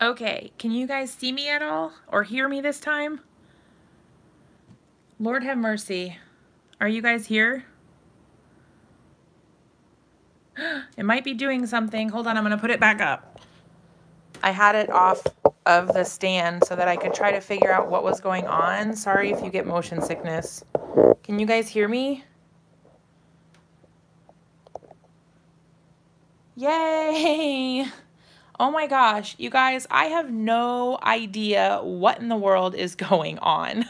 Okay, can you guys see me at all or hear me this time? Lord have mercy. Are you guys here? It might be doing something. Hold on, I'm gonna put it back up. I had it off of the stand so that I could try to figure out what was going on. Sorry if you get motion sickness. Can you guys hear me? Yay! Oh my gosh, you guys, I have no idea what in the world is going on.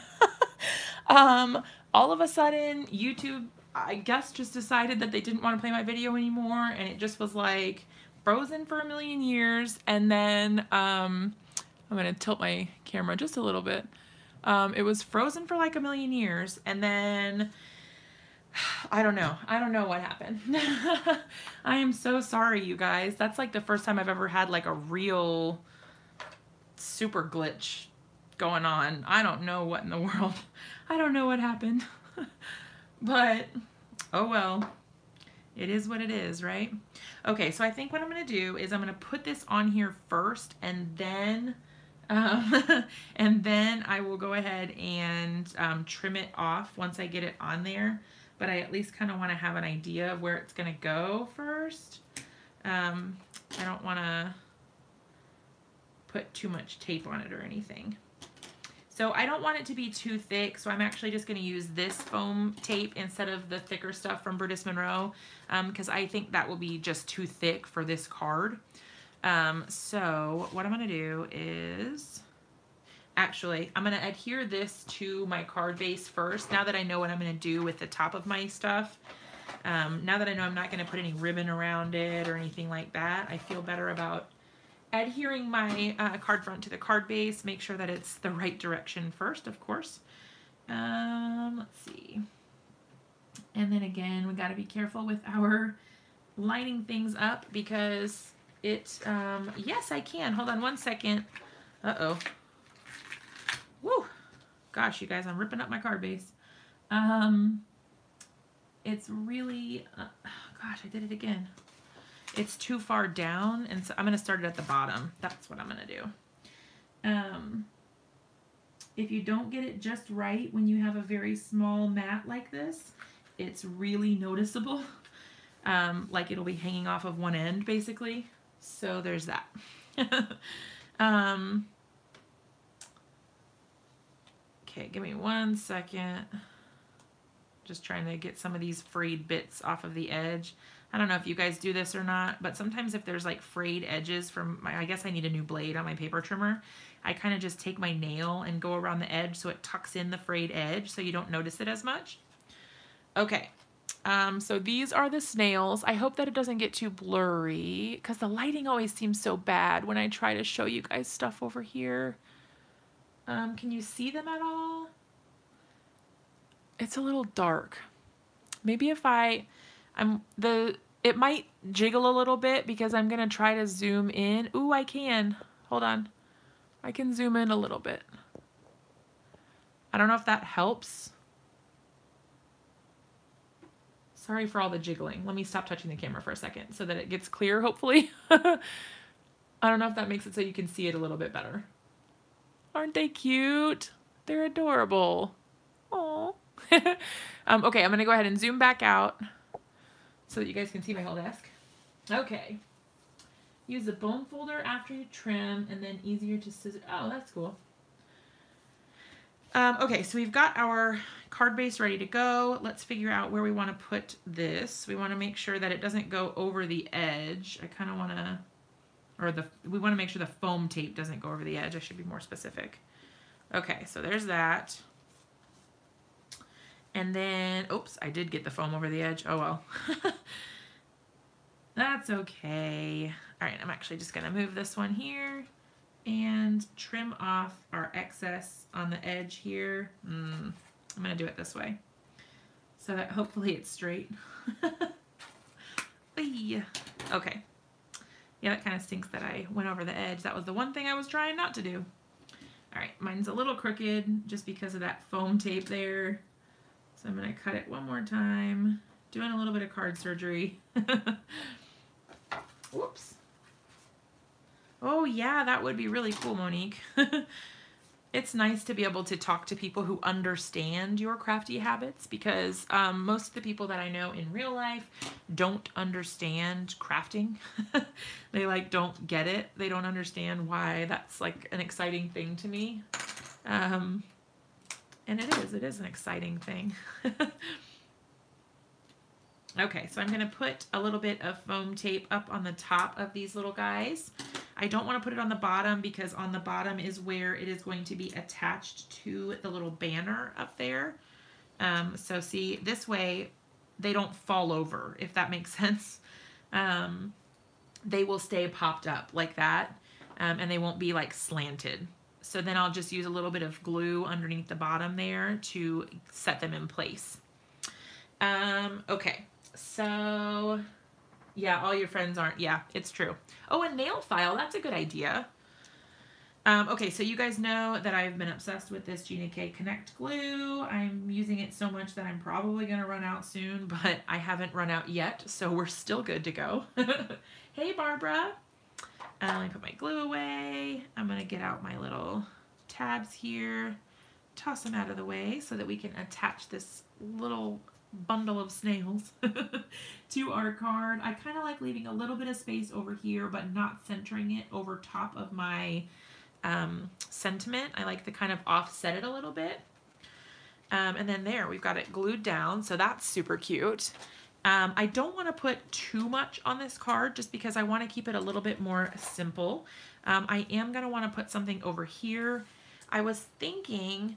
All of a sudden, YouTube, I guess, just decided that they didn't want to play my video anymore, and it just was like frozen for a million years. And then, I'm gonna tilt my camera just a little bit. It was frozen for like a million years, and then I don't know. I don't know what happened. I am so sorry, you guys. That's like the first time I've ever had like a real super glitch going on. I don't know what in the world. I don't know what happened. But, oh well. It is what it is, right? Okay, so I think what I'm going to do is I'm going to put this on here first, and then and then I will go ahead and trim it off once I get it on there. But I at least kind of want to have an idea of where it's going to go first. I don't want to put too much tape on it or anything. So I don't want it to be too thick, so I'm actually just going to use this foam tape instead of the thicker stuff from Brutus Monroe, because I think that will be just too thick for this card. So what I'm going to do is, actually, I'm going to adhere this to my card base first, now that I know what I'm going to do with the top of my stuff. Now that I know I'm not going to put any ribbon around it or anything like that, I feel better about adhering my card front to the card base. Make sure that it's the right direction first, of course. Let's see. And then again, we got to be careful with our lining things up because it, yes, I can. Hold on one second. Uh-oh. Woo. Gosh, you guys, I'm ripping up my card base. It's really, gosh, I did it again. It's too far down, and so I'm going to start it at the bottom. That's what I'm going to do. If you don't get it just right when you have a very small mat like this, it's really noticeable. Like it'll be hanging off of one end, basically. So there's that. Okay, give me 1 second. Just trying to get some of these frayed bits off of the edge. I don't know if you guys do this or not, but sometimes if there's like frayed edges from my, I guess I need a new blade on my paper trimmer, I kind of just take my nail and go around the edge so it tucks in the frayed edge so you don't notice it as much. Okay, so these are the snails. I hope that it doesn't get too blurry because the lighting always seems so bad when I try to show you guys stuff over here. Can you see them at all? It's a little dark. Maybe if it might jiggle a little bit because I'm going to try to zoom in. Ooh, I can. Hold on. I can zoom in a little bit. I don't know if that helps. Sorry for all the jiggling. Let me stop touching the camera for a second so that it gets clear, hopefully. I don't know if that makes it so you can see it a little bit better. Aren't they cute? They're adorable. Aww. Okay, I'm going to go ahead and zoom back out so that you guys can see my whole desk. Okay. Use the bone folder after you trim and then easier to scissor. Oh, that's cool. Okay, so we've got our card base ready to go. Let's figure out where we want to put this. We want to make sure that it doesn't go over the edge. I kind of want to, we want to make sure the foam tape doesn't go over the edge. I should be more specific. Okay, so there's that. And then, oops, I did get the foam over the edge. Oh, well. That's okay. All right, I'm actually just going to move this one here and trim off our excess on the edge here. I'm going to do it this way so that hopefully it's straight. Okay. Yeah, that kind of stinks that I went over the edge. That was the one thing I was trying not to do. All right, mine's a little crooked just because of that foam tape there. So I'm going to cut it one more time. Doing a little bit of card surgery. Whoops. Oh yeah, that would be really cool, Monique. It's nice to be able to talk to people who understand your crafty habits, because most of the people that I know in real life don't understand crafting. They like don't get it. They don't understand why that's like an exciting thing to me. And it is an exciting thing. Okay, so I'm going to put a little bit of foam tape up on the top of these little guys. I don't want to put it on the bottom, because on the bottom is where it is going to be attached to the little banner up there. So see, this way they don't fall over, if that makes sense. They will stay popped up like that, and they won't be like slanted. So then I'll just use a little bit of glue underneath the bottom there to set them in place. Okay. So, yeah, all your friends aren't. Yeah, it's true. Oh, a nail file. That's a good idea. Okay, so you guys know that I've been obsessed with this Gina K Connect glue. I'm using it so much that I'm probably going to run out soon, but I haven't run out yet, so we're still good to go. Hey, Barbara. Let me put my glue away. I'm going to get out my little tabs here, toss them out of the way so that we can attach this little bundle of snails to our card. I kind of like leaving a little bit of space over here, but not centering it over top of my sentiment. I like to kind of offset it a little bit. And then there, we've got it glued down, so that's super cute. I don't want to put too much on this card just because I want to keep it a little bit more simple. I am going to want to put something over here. I was thinking,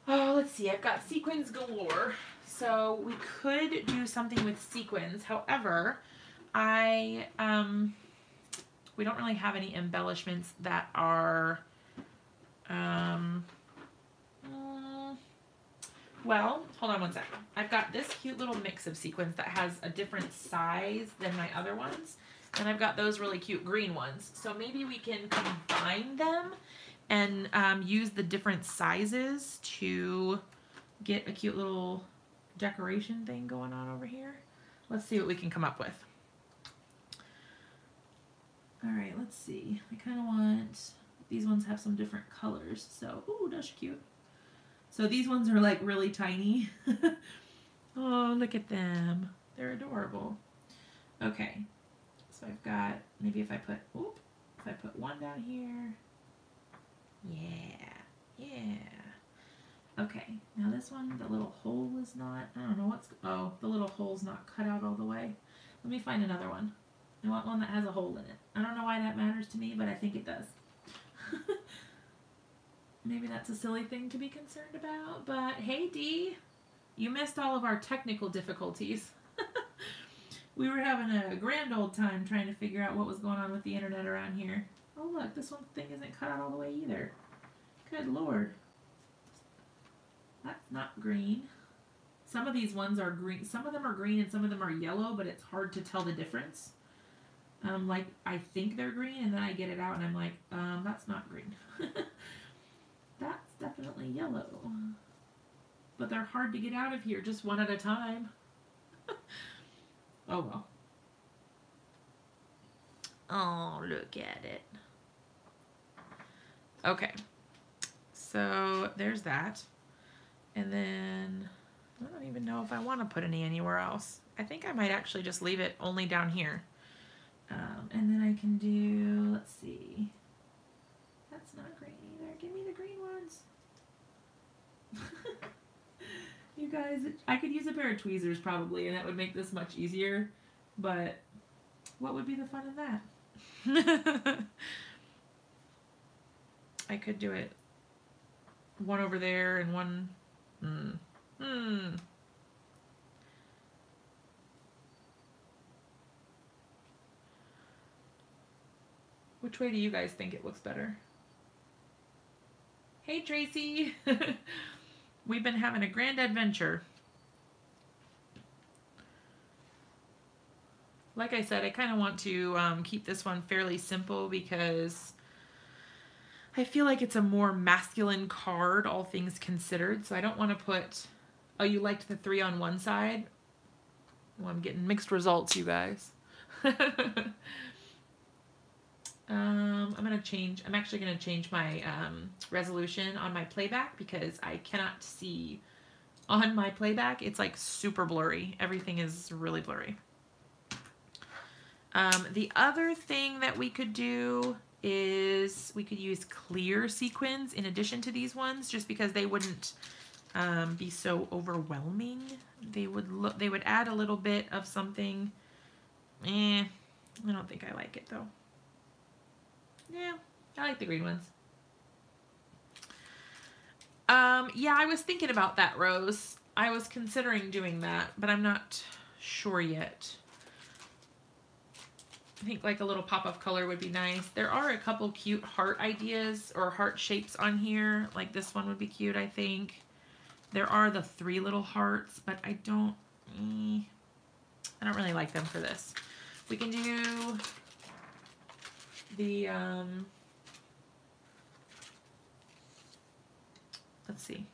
oh, let's see, I've got sequins galore. So we could do something with sequins. However, we don't really have any embellishments that are, well, hold on one second. I've got this cute little mix of sequins that has a different size than my other ones. And I've got those really cute green ones. So maybe we can combine them and use the different sizes to get a cute little decoration thing going on over here. Let's see what we can come up with. All right, let's see. I kind of want, these ones have some different colors. So, ooh, that's cute. So these ones are like really tiny. Oh, look at them. They're adorable. Okay. So I've got, maybe if I put one down here. Yeah. Yeah. Okay, now this one, the little hole is not, I don't know what's, oh, the little hole's not cut out all the way. Let me find another one. I want one that has a hole in it. I don't know why that matters to me, but I think it does. Maybe that's a silly thing to be concerned about, but hey, Dee, you missed all of our technical difficulties. We were having a grand old time trying to figure out what was going on with the internet around here. Oh, look, this one thing isn't cut out all the way either. Good Lord. That's not green. Some of these ones are green. Some of them are green and some of them are yellow, but it's hard to tell the difference. Like, I think they're green, and then I get it out, and I'm like, that's not green. That's definitely yellow. But they're hard to get out of here, just one at a time. Oh, well. Oh, look at it. Okay. So, there's that. And then, I don't even know if I want to put any anywhere else. I think I might actually just leave it only down here. And then I can do, let's see. That's not green either. Give me the green ones. You guys, I could use a pair of tweezers probably, and that would make this much easier. But what would be the fun of that? I could do it one over there and one. Which way do you guys think it looks better? Hey, Tracy. We've been having a grand adventure. Like I said, I kind of want to keep this one fairly simple because I feel like it's a more masculine card, all things considered. So I don't want to put, oh, you liked the 3 on one side? Well, I'm getting mixed results, you guys. I'm actually gonna change my resolution on my playback because I cannot see on my playback. It's like super blurry. Everything is really blurry. The other thing that we could do is we could use clear sequins in addition to these ones, just because they wouldn't be so overwhelming. They would add a little bit of something. I don't think I like it though. Yeah, I like the green ones. Yeah, I was thinking about that, Rose. I was considering doing that, but I'm not sure yet. I think like a little pop of color would be nice. There are a couple cute heart ideas or heart shapes on here. Like this one would be cute, I think. There are the 3 little hearts, but I don't really like them for this. We can do the, let's see.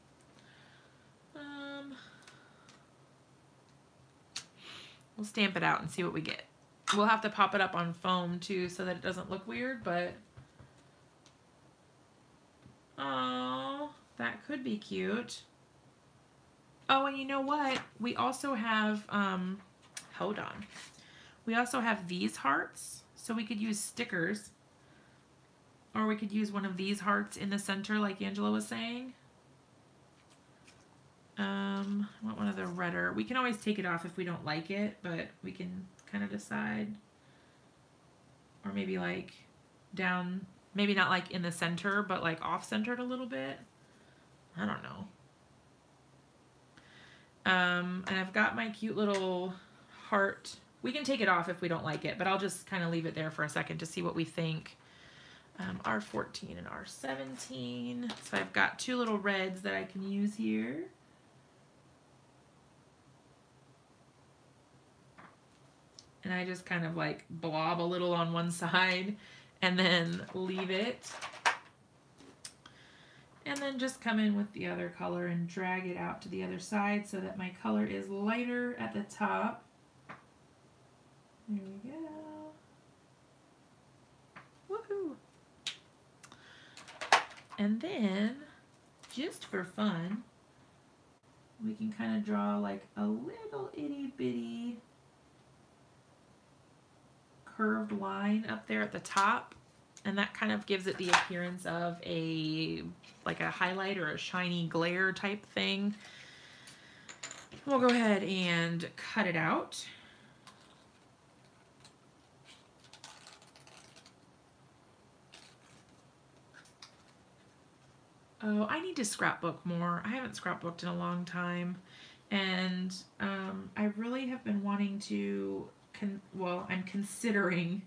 We'll stamp it out and see what we get. We'll have to pop it up on foam too so that it doesn't look weird, but oh, that could be cute. Oh, and you know what? We also have, hold on. We also have these hearts, so we could use stickers, or we could use one of these hearts in the center like Angela was saying. I want one of the redder. We can always take it off if we don't like it, but we can kind of decide. Or maybe like down, maybe not like in the center, but like off-centered a little bit. I don't know. And I've got my cute little heart. We can take it off if we don't like it, but I'll just kind of leave it there for a second to see what we think. R14 and R17. So I've got 2 little reds that I can use here. And I just kind of like blob a little on one side and then leave it. And then just come in with the other color and drag it out to the other side so that my color is lighter at the top. There we go. Woohoo! And then, just for fun, we can kind of draw like a little itty bitty curved line up there at the top, and that kind of gives it the appearance of like a highlight or a shiny glare type thing. We'll go ahead and cut it out. Oh, I need to scrapbook more. I haven't scrapbooked in a long time, and I really have been wanting to well, I'm considering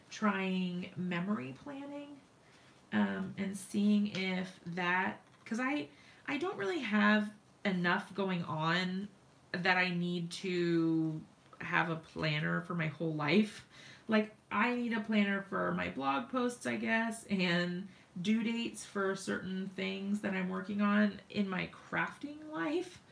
trying memory planning and seeing if that, because I don't really have enough going on that I need to have a planner for my whole life. Like, I need a planner for my blog posts, I guess, and due dates for certain things that I'm working on in my crafting life,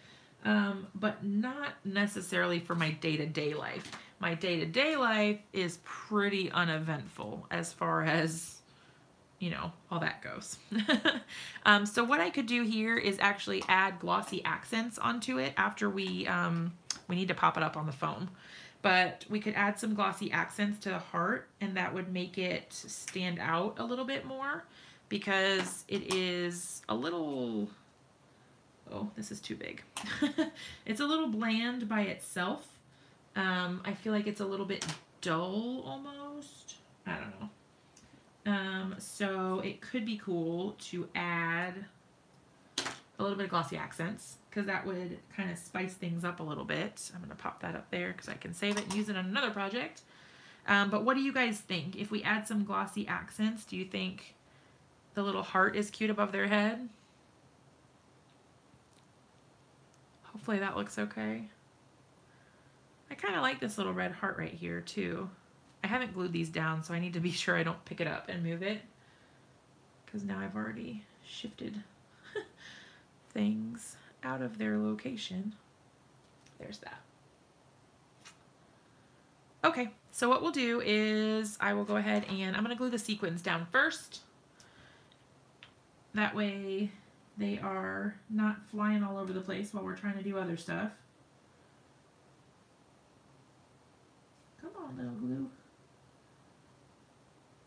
but not necessarily for my day-to-day life. My day-to-day life is pretty uneventful as far as, you know, all that goes. So what I could do here is actually add glossy accents onto it after we need to pop it up on the foam. But we could add some glossy accents to the heart, and that would make it stand out a little bit more because it is a little, oh, this is too big. It's a little bland by itself. I feel like it's a little bit dull almost. I don't know. So it could be cool to add a little bit of glossy accents because that would kind of spice things up a little bit. I'm going to pop that up there because I can save it and use it on another project. But what do you guys think? If we add some glossy accents, do you think the little heart is cute above their head? Hopefully that looks okay. I kind of like this little red heart right here too. I haven't glued these down, so I need to be sure I don't pick it up and move it, because now I've already shifted things out of their location. There's that. Okay, so what we'll do is I will go ahead and I'm going to glue the sequins down first. That way they are not flying all over the place while we're trying to do other stuff. Come on, little glue.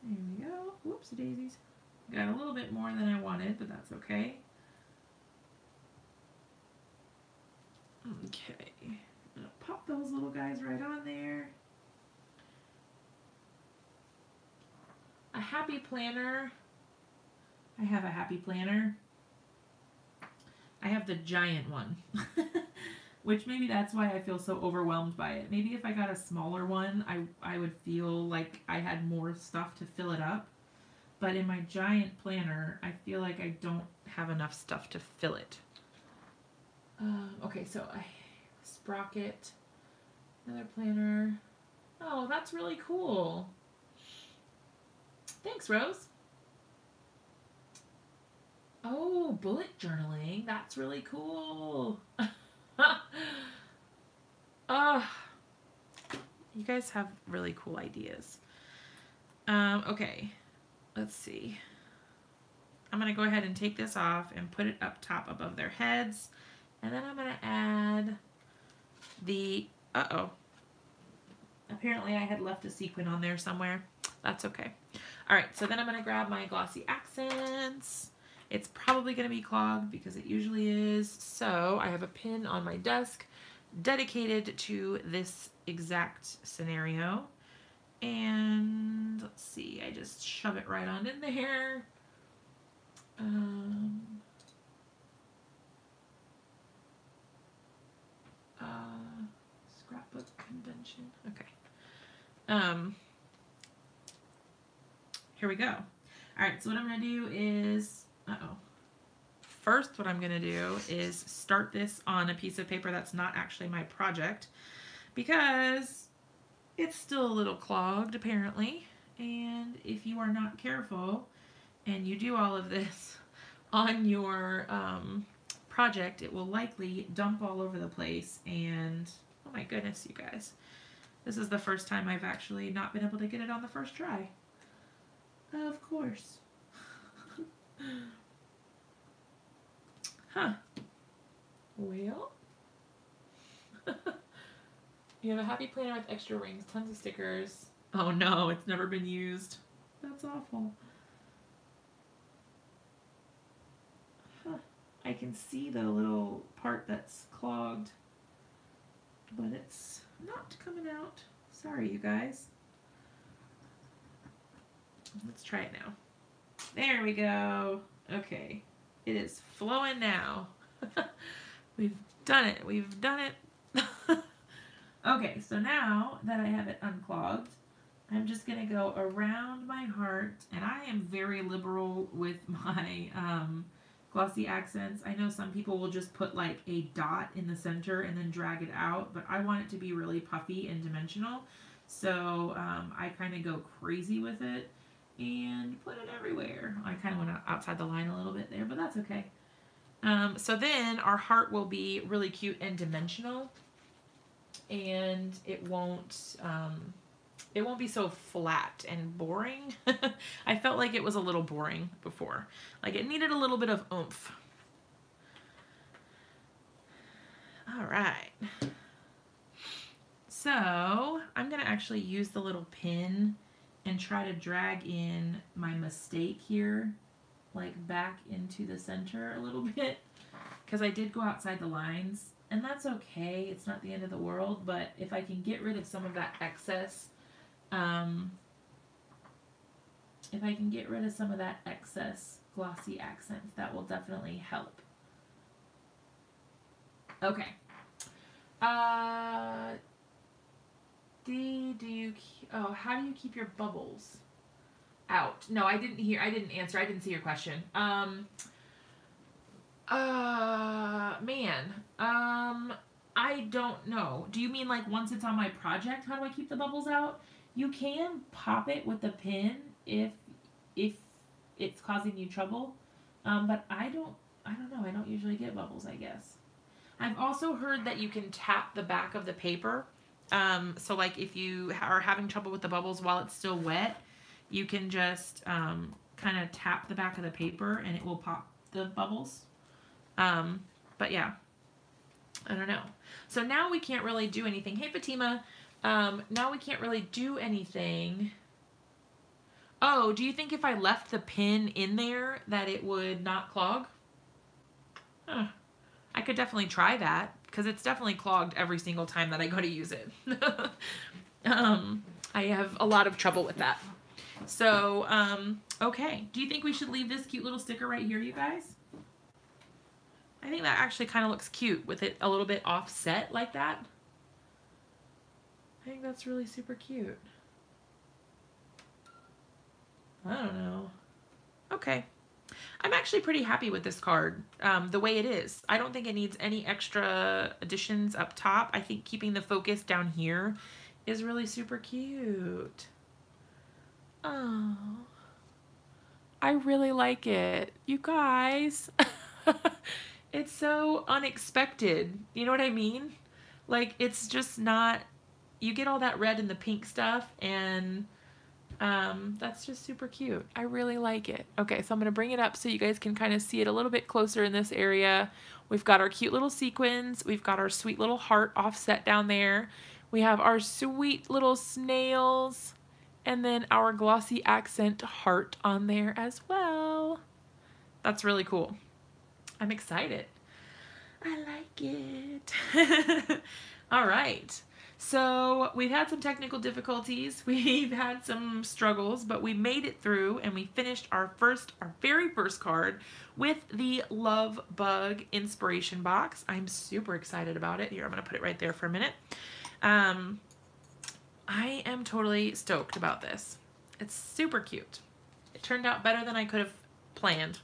There we go. Whoopsie daisies. Got a little bit more than I wanted, but that's okay. Okay, I'm gonna pop those little guys right on there. A happy planner. I have a happy planner. I have the giant one, which maybe that's why I feel so overwhelmed by it. Maybe if I got a smaller one, I would feel like I had more stuff to fill it up. But in my giant planner, I feel like I don't have enough stuff to fill it. Okay, so I Sprocket, another planner. Oh, that's really cool. Thanks, Rose. Oh, bullet journaling. That's really cool. You guys have really cool ideas. Okay, let's see. I'm going to go ahead and take this off and put it up top above their heads. And then I'm going to add the, apparently I had left a sequin on there somewhere. That's okay. All right, so then I'm going to grab my glossy accents. It's probably going to be clogged because it usually is. So I have a pin on my desk dedicated to this exact scenario. And let's see, I just shove it right on in there. Scrapbook convention. Okay. Here we go. All right, so what I'm going to do is, first what I'm going to do is start this on a piece of paper that's not actually my project because it's still a little clogged apparently. And if you are not careful and you do all of this on your project, it will likely dump all over the place. And oh my goodness, you guys, this is the first time I've actually not been able to get it on the first try. Of course. Huh. Well. You have a happy planner with extra rings, tons of stickers. Oh no, it's never been used. That's awful. Huh. I can see the little part that's clogged, but it's not coming out. Sorry, you guys. Let's try it now. There we go. Okay. It is flowing now. We've done it. We've done it. Okay, so now that I have it unclogged, I'm just going to go around my heart, and I am very liberal with my glossy accents. I know some people will just put like a dot in the center and then drag it out, but I want it to be really puffy and dimensional, so I kind of go crazy with it and put it everywhere. I kind of went outside the line a little bit there, but that's okay. So then our heart will be really cute and dimensional, and it won't be so flat and boring. I felt like it was a little boring before. Like it needed a little bit of oomph. All right. So I'm going to actually use the little pin and try to drag in my mistake here, like back into the center a little bit, because I did go outside the lines, and that's okay. It's not the end of the world, but if I can get rid of some of that excess, glossy accents, that will definitely help. Okay. How do you keep your bubbles out? No, I didn't answer. I didn't see your question. I don't know. Do you mean like once it's on my project, how do I keep the bubbles out? You can pop it with a pin if it's causing you trouble. But I don't know. I don't usually get bubbles, I guess. I've also heard that you can tap the back of the paper So like if you are having trouble with the bubbles while it's still wet, you can just kind of tap the back of the paper and it will pop the bubbles. But yeah, I don't know. So now we can't really do anything. Hey, Fatima, now we can't really do anything. Oh, do you think if I left the pin in there that it would not clog? Huh. I could definitely try that because it's definitely clogged every single time that I go to use it. I have a lot of trouble with that. So, okay. Do you think we should leave this cute little sticker right here, you guys? I think that actually kind of looks cute with it a little bit offset like that. I think that's really super cute. I don't know. Okay. I'm actually pretty happy with this card, the way it is. I don't think it needs any extra additions up top. I think keeping the focus down here is really super cute. Oh, I really like it. You guys, it's so unexpected. You know what I mean? Like, it's just not, you get all that red and the pink stuff, and that's just super cute. I really like it. Okay, so I'm going to bring it up so you guys can kind of see it a little bit closer in this area. We've got our cute little sequins. We've got our sweet little heart offset down there. We have our sweet little snails. And then our glossy accent heart on there as well. That's really cool. I'm excited. I like it. All right. So we've had some technical difficulties. We've had some struggles, but we made it through and we finished our very first card with the Love Bug Inspiration Box. I'm super excited about it. Here, I'm going to put it right there for a minute. I am totally stoked about this. It's super cute. It turned out better than I could have planned.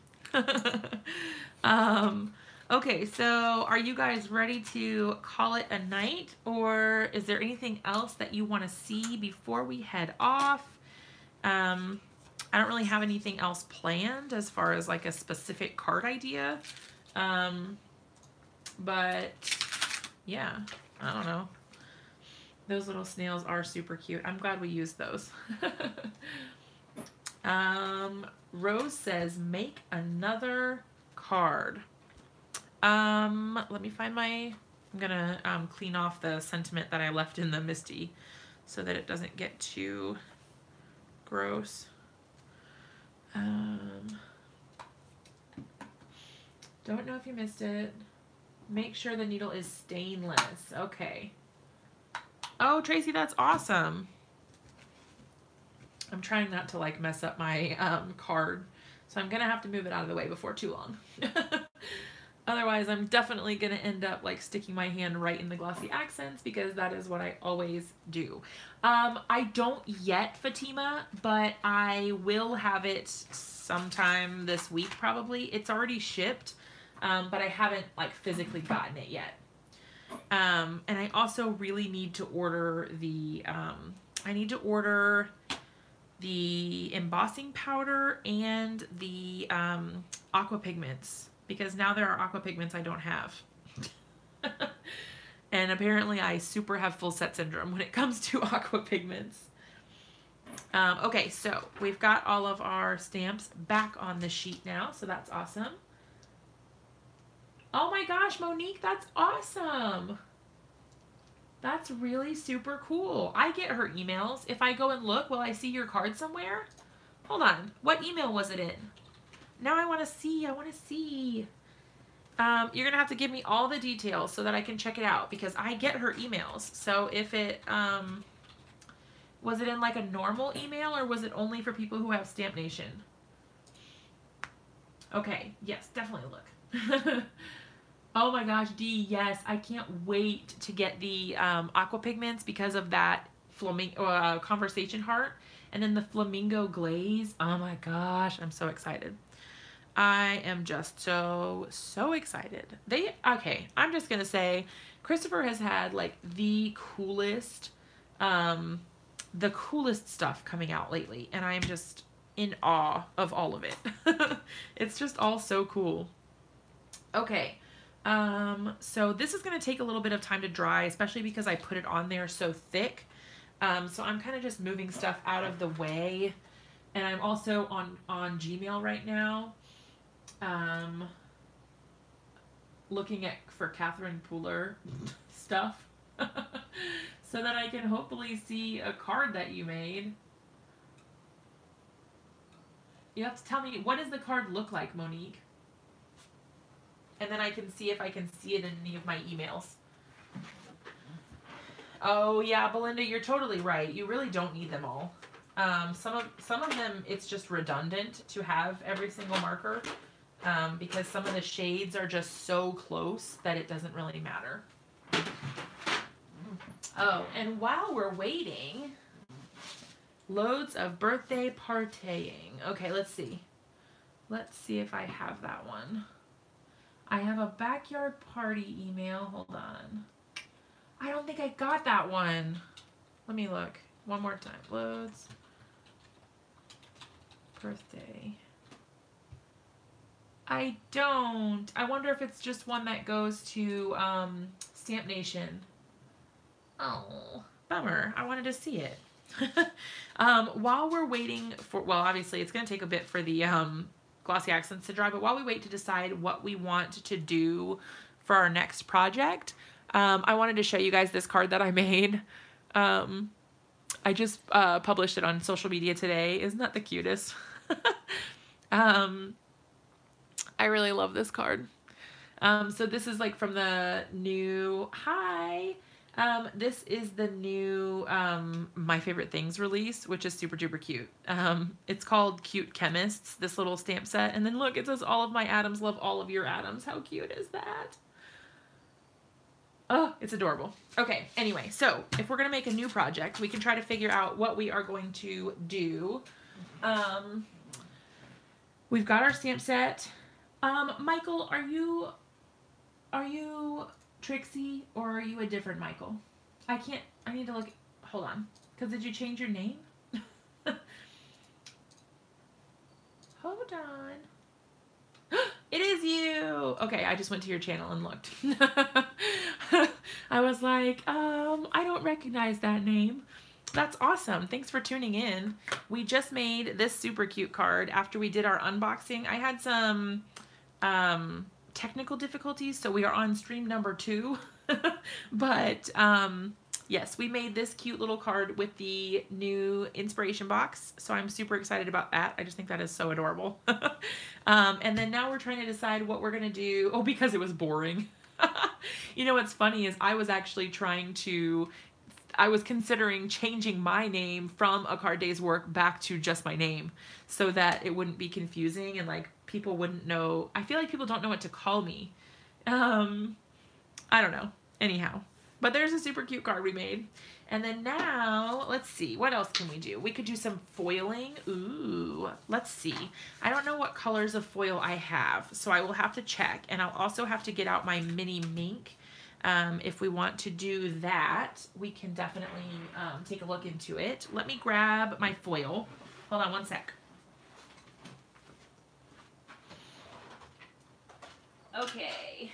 Okay, so are you guys ready to call it a night, or is there anything else that you want to see before we head off? I don't really have anything else planned as far as like a specific card idea. But yeah, I don't know. Those little snails are super cute. I'm glad we used those. Rose says, make another card. Let me find my, I'm gonna clean off the sentiment that I left in the Misty so that it doesn't get too gross. Don't know if you missed it. Make sure the needle is stainless. Okay. Oh, Tracy, that's awesome. I'm trying not to like mess up my card, so I'm gonna have to move it out of the way before too long. Otherwise, I'm definitely gonna end up like sticking my hand right in the glossy accents because that is what I always do. I don't yet, Fatima, but I will have it sometime this week probably. It's already shipped, but I haven't like physically gotten it yet. And I also really need to order the, I need to order the embossing powder and the aqua pigments, because now there are aqua pigments I don't have. And apparently I super have full set syndrome when it comes to aqua pigments. Okay, so we've got all of our stamps back on the sheet now, so that's awesome. Oh my gosh, Monique, that's awesome. That's really super cool. I get her emails. If I go and look, will I see your card somewhere? Hold on. What email was it in? Now I want to see. I want to see. You're going to have to give me all the details so that I can check it out because I get her emails. So if it, was it in like a normal email or was it only for people who have Stamp Nation? Okay. Yes, definitely look. Oh my gosh, Dee, yes. I can't wait to get the aqua pigments because of that flamingo conversation heart. And then the flamingo glaze. Oh my gosh, I'm so excited. I am just so excited. Okay, I'm just going to say Christopher has had like the coolest stuff coming out lately. And I am just in awe of all of it. It's just all so cool. Okay. So this is going to take a little bit of time to dry, especially because I put it on there so thick. So I'm kind of just moving stuff out of the way. And I'm also on Gmail right now, looking for Catherine Pooler stuff so that I can hopefully see a card that you made. You have to tell me, what does the card look like, Monique? And then I can see if I can see it in any of my emails. Oh yeah, Belinda, you're totally right. You really don't need them all. Some of them, it's just redundant to have every single marker, because some of the shades are just so close that it doesn't really matter. Oh, and while we're waiting, loads of birthday partying. Okay, let's see. Let's see if I have that one. I have a backyard party email. Hold on. I don't think I got that one. Let me look one more time. Loads. Birthday. I don't. I wonder if it's just one that goes to Stamp Nation. Oh, bummer. I wanted to see it. While we're waiting for, well, obviously it's going to take a bit for the glossy accents to dry, but while we wait to decide what we want to do for our next project, I wanted to show you guys this card that I made. I just published it on social media today. Isn't that the cutest? I really love this card. So this is like from the new, hi. This is the new My Favorite Things release, which is super duper cute. It's called Cute Chemists, this little stamp set. And then look, it says all of my atoms love all of your atoms. How cute is that? Oh, it's adorable. Okay, anyway, so if we're going to make a new project, we can try to figure out what we are going to do. We've got our stamp set. Michael, are you Trixie, or are you a different Michael? I need to look, hold on. Because did you change your name? Hold on. It is you! Okay, I just went to your channel and looked. I was like, I don't recognize that name. That's awesome. Thanks for tuning in. We just made this super cute card after we did our unboxing. I had some technical difficulties, so we are on stream number 2. But yes, we made this cute little card with the new inspiration box, so I'm super excited about that. I just think that is so adorable. And then now we're trying to decide what we're gonna do. Oh, because it was boring. You know what's funny is I was actually I was considering changing my name from A Card Day's Work back to just my name so that it wouldn't be confusing and like people wouldn't know. I feel like people don't know what to call me. I don't know. Anyhow, but there's a super cute card we made. And then now, let's see, what else can we do? We could do some foiling. Ooh, let's see. I don't know what colors of foil I have, so I will have to check. And I'll also have to get out my mini Mink. If we want to do that, we can definitely take a look into it. Let me grab my foil. Hold on one sec. Okay.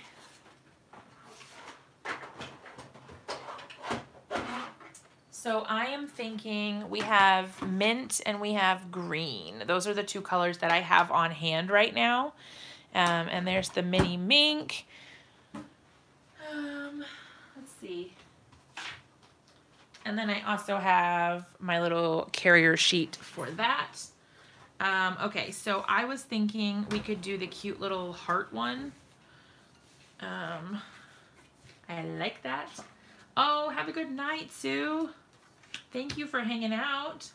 So I am thinking we have mint and we have green. Those are the 2 colors that I have on hand right now. And there's the mini Mink. Let's see. And then I also have my little carrier sheet for that. Okay, so I was thinking we could do the cute little heart one. I like that. Oh, have a good night, Sue. Thank you for hanging out.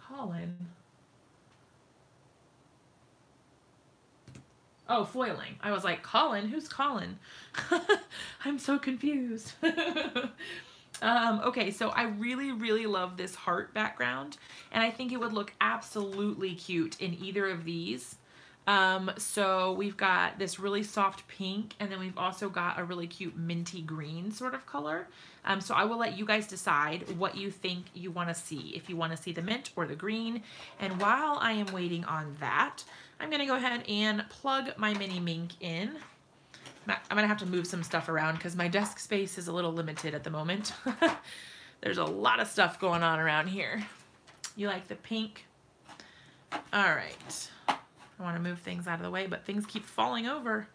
Colin. Oh, foiling. I was like, Colin? Who's Colin? I'm so confused. Okay, so I really, really love this heart background, and I think it would look absolutely cute in either of these. So we've got this really soft pink, and then we've also got a really cute minty green sort of color. So I will let you guys decide what you think you want to see, if you want to see the mint or the green. And while I am waiting on that, I'm going to go ahead and plug my mini Minc in. I'm going to have to move some stuff around because my desk space is a little limited at the moment. There's a lot of stuff going on around here. You like the pink? All right. I want to move things out of the way, but things keep falling over.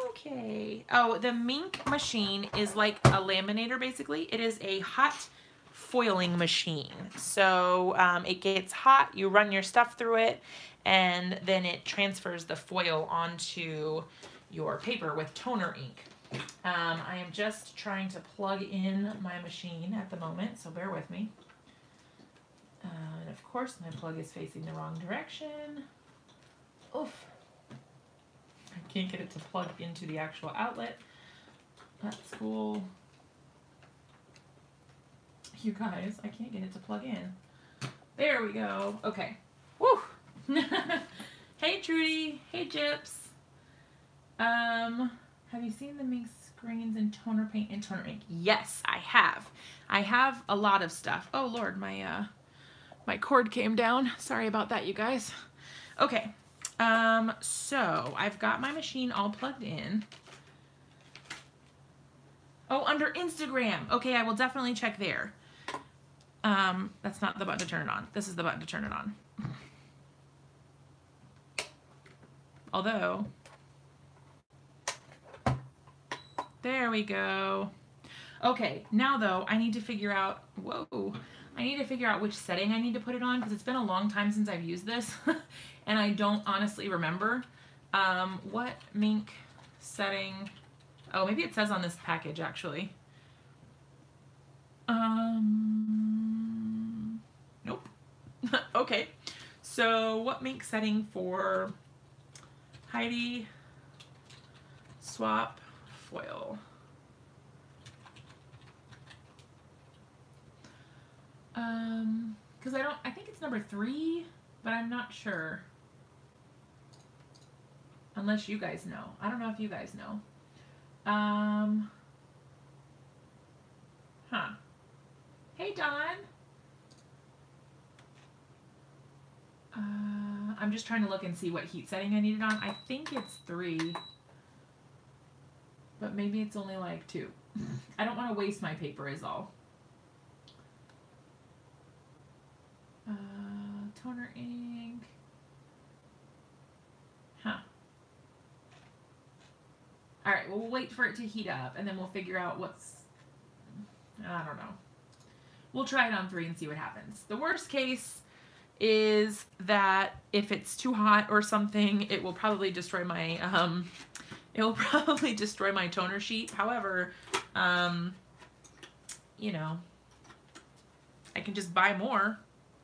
Okay. Oh, the Minc machine is like a laminator, basically. It is a hot foiling machine. So it gets hot, you run your stuff through it, and then it transfers the foil onto your paper with toner ink. I am just trying to plug in my machine at the moment, so bear with me. And of course my plug is facing the wrong direction. Oof. I can't get it to plug into the actual outlet. That's cool. You guys, I can't get it to plug in. There we go. Okay. Woo! Hey Trudy. Hey Gyps. Have you seen the Minc screens in toner paint and toner ink? Yes, I have. I have a lot of stuff. Oh Lord, my cord came down. Sorry about that, you guys. Okay, so I've got my machine all plugged in. Oh, under Instagram. Okay, I will definitely check there. That's not the button to turn it on. This is the button to turn it on. Although, there we go. Okay, now though, I need to figure out, I need to figure out which setting I need to put it on because it's been a long time since I've used this and I don't honestly remember. What Minc setting? Oh, maybe it says on this package actually. Nope. Okay. So what Minc setting for Heidi Swap Foil? Because I think it's number 3, but I'm not sure. Unless you guys know. I don't know if you guys know. Hey, Dawn. I'm just trying to look and see what heat setting I needed on. I think it's 3. But maybe it's only like 2. I don't want to waste my paper is all. Toner ink. Alright, well, we'll wait for it to heat up, and then we'll figure out what's... I don't know. We'll try it on 3 and see what happens. The worst case is that if it's too hot or something, it will probably destroy my... toner sheet. However, you know, I can just buy more.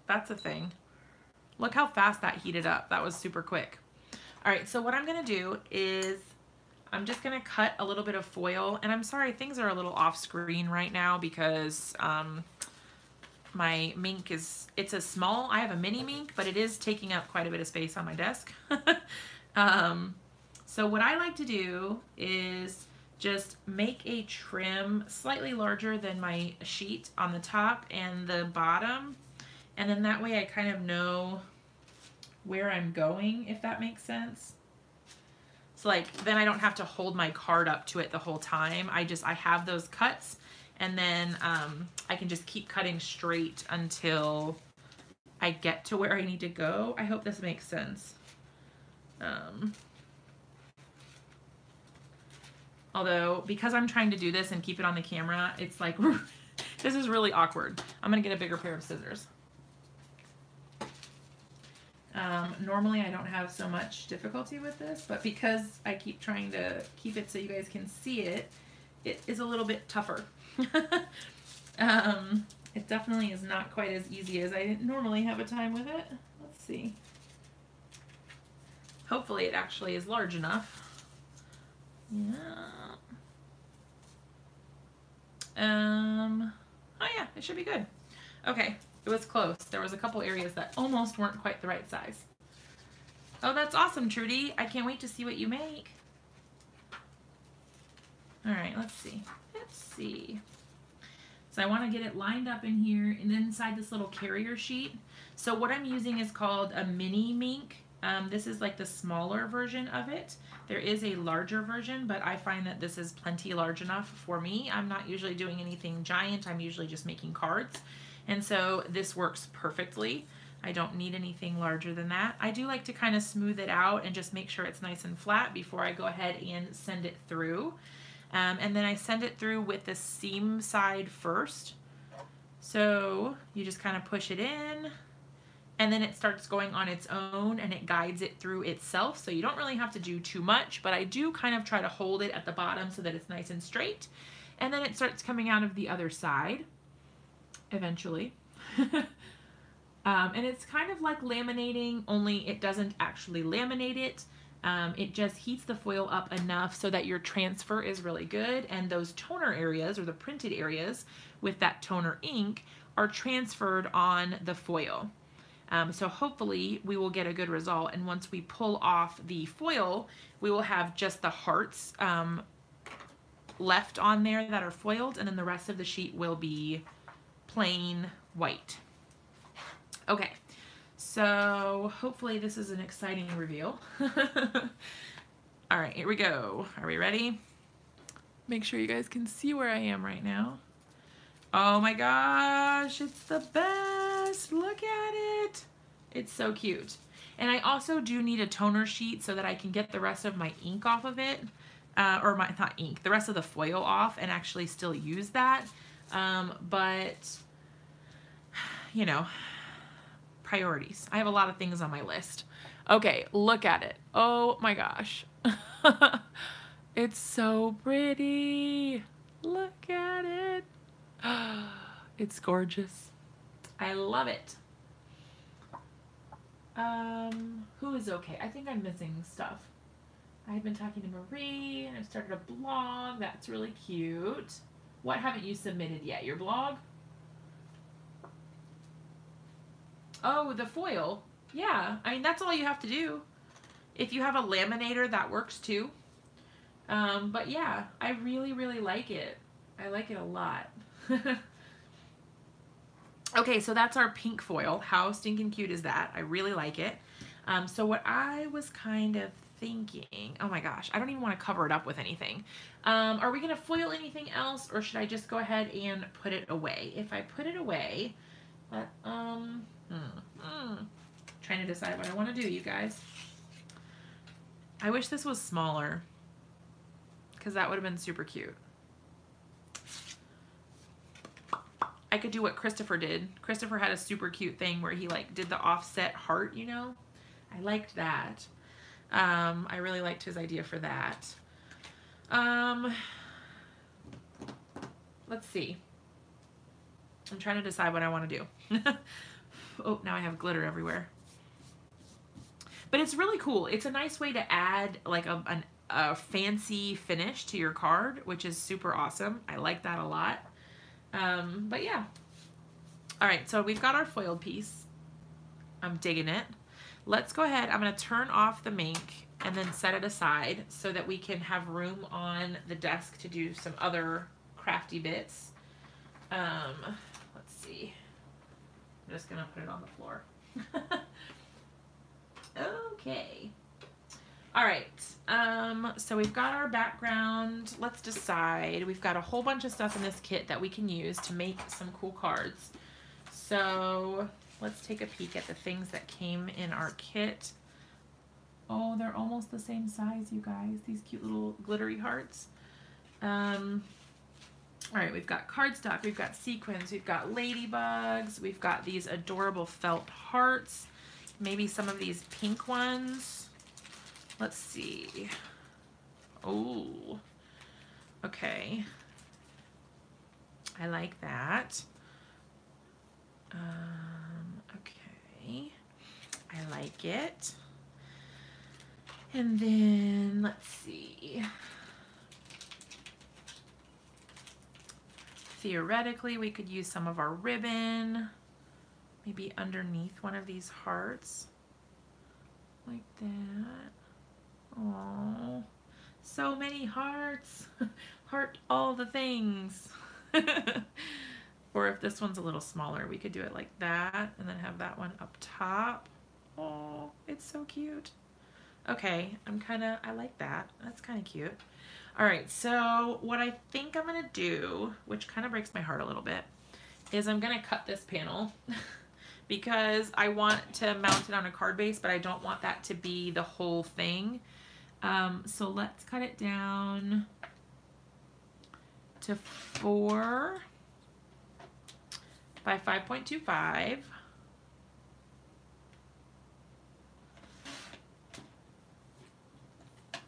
That's a thing. Look how fast that heated up. That was super quick. All right, so what I'm gonna do is I'm just gonna cut a little bit of foil, and I'm sorry, things are a little off screen right now because my Minc is, it's a small, I have a mini Minc, but it is taking up quite a bit of space on my desk. So what I like to do is just make a trim slightly larger than my sheet on the top and the bottom. And then that way I kind of know where I'm going, if that makes sense. So like, then I don't have to hold my card up to it the whole time. I have those cuts, and then I can just keep cutting straight until I get to where I need to go. I hope this makes sense. Although, because I'm trying to do this and keep it on the camera, it's like, this is really awkward. I'm gonna get a bigger pair of scissors. Normally I don't have so much difficulty with this, but because I keep trying to keep it so you guys can see it, it is a little bit tougher. It definitely is not quite as easy as I normally have a time with it. Let's see. Hopefully it actually is large enough. Yeah. Oh yeah, it should be good. Okay, it was close. There was a couple areas that almost weren't quite the right size. Oh, that's awesome, Trudy. I can't wait to see what you make. All right, let's see. Let's see. So I want to get it lined up in here and inside this little carrier sheet. So what I'm using is called a mini Mink. This is like the smaller version of it. There is a larger version, but I find that this is plenty large enough for me. I'm not usually doing anything giant. I'm usually just making cards. And so this works perfectly. I don't need anything larger than that. I do like to kind of smooth it out and just make sure it's nice and flat before I go ahead and send it through. And then I send it through with the seam side first. So you just kind of push it in, and then it starts going on its own and it guides it through itself. So you don't really have to do too much, but I do kind of try to hold it at the bottom so that it's nice and straight. And then it starts coming out of the other side eventually. And it's kind of like laminating, only it doesn't actually laminate it. It just heats the foil up enough so that your transfer is really good, and those toner areas or the printed areas with that toner ink are transferred on the foil. So hopefully we will get a good result, and once we pull off the foil, we will have just the hearts left on there that are foiled, and then the rest of the sheet will be plain white. Okay, so hopefully this is an exciting reveal. All right, here we go. Are we ready? Make sure you guys can see where I am right now. Oh my gosh, it's the best. Look at it. It's so cute. And I also do need a toner sheet so that I can get the rest of my ink off of it. Not ink, the rest of the foil off and actually still use that. But, you know, priorities. I have a lot of things on my list. Okay, look at it. Oh my gosh. It's so pretty. Look at it. It's gorgeous. I love it. Who is okay? I think I'm missing stuff. I've been talking to Marie and I've started a blog. That's really cute. What haven't you submitted yet? Your blog? Oh, the foil. Yeah, I mean, that's all you have to do. If you have a laminator, that works too. But yeah, I really, really like it. I like it a lot. Okay, so that's our pink foil. How stinking cute is that? I really like it. So what I was kind of thinking, oh my gosh, I don't even want to cover it up with anything. Are we going to foil anything else, or should I just go ahead and put it away? If I put it away, trying to decide what I want to do, you guys. I wish this was smaller, because that would have been super cute. I could do what Christopher did. Christopher had a super cute thing where he like did the offset heart, you know? I liked that. I really liked his idea for that. Let's see. I'm trying to decide what I want to do. Oh, now I have glitter everywhere. But it's really cool. It's a nice way to add like a fancy finish to your card, which is super awesome. I like that a lot. But yeah. All right, so we've got our foiled piece. I'm digging it. Let's go ahead. I'm going to turn off the Mink and then set it aside so that we can have room on the desk to do some other crafty bits. Let's see. I'm just going to put it on the floor. Okay. All right. So we've got our background. Let's decide. We've got a whole bunch of stuff in this kit that we can use to make some cool cards. So let's take a peek at the things that came in our kit. Oh, they're almost the same size, you guys. These cute little glittery hearts. All right, we've got cardstock, we've got sequins, we've got ladybugs, we've got these adorable felt hearts, maybe some of these pink ones. Let's see. Oh, okay. I like that. Okay. I like it. And then, let's see. Theoretically, we could use some of our ribbon, maybe underneath one of these hearts. like that. Oh, so many hearts. Heart all the things. Or if this one's a little smaller, we could do it like that and then have that one up top. Oh, it's so cute. Okay, I like that. That's kind of cute. All right, so what I think I'm gonna do, which kind of breaks my heart a little bit, is I'm gonna cut this panel because I want to mount it on a card base, but I don't want that to be the whole thing. So let's cut it down to 4 by 5.25.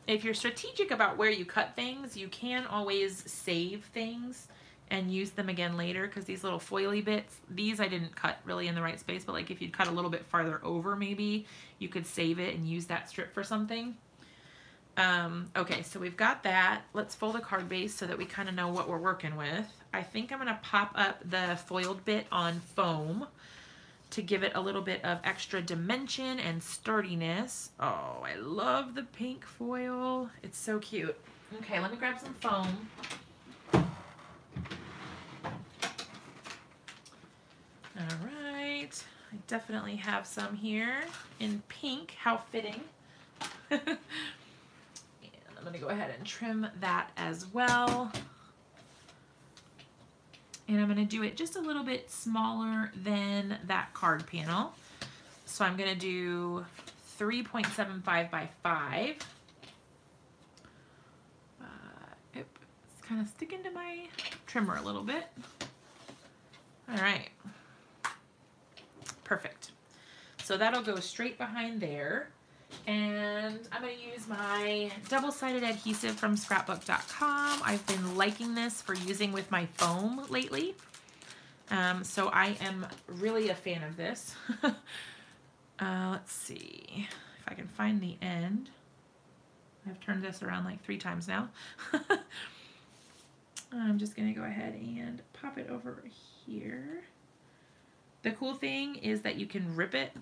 If you're strategic about where you cut things, you can always save things and use them again later, because these little foily bits, these I didn't cut really in the right space, but like if you'd cut a little bit farther over, maybe you could save it and use that strip for something. Okay, so we've got that. Let's fold a card base so that we kind of know what we're working with. I think I'm gonna pop up the foiled bit on foam to give it a little bit of extra dimension and sturdiness. Oh, I love the pink foil. It's so cute. Okay, let me grab some foam. All right, I definitely have some here in pink. How fitting. And I'm gonna go ahead and trim that as well. And I'm gonna do it just a little bit smaller than that card panel. So I'm gonna do 3.75 by 5. It's kind of sticking to my trimmer a little bit. All right, perfect. So that'll go straight behind there. And I'm going to use my double-sided adhesive from scrapbook.com. I've been liking this for using with my foam lately. So I am really a fan of this. Let's see if I can find the end. I've turned this around like 3 times now. I'm just going to go ahead and pop it over here. The cool thing is that you can rip it.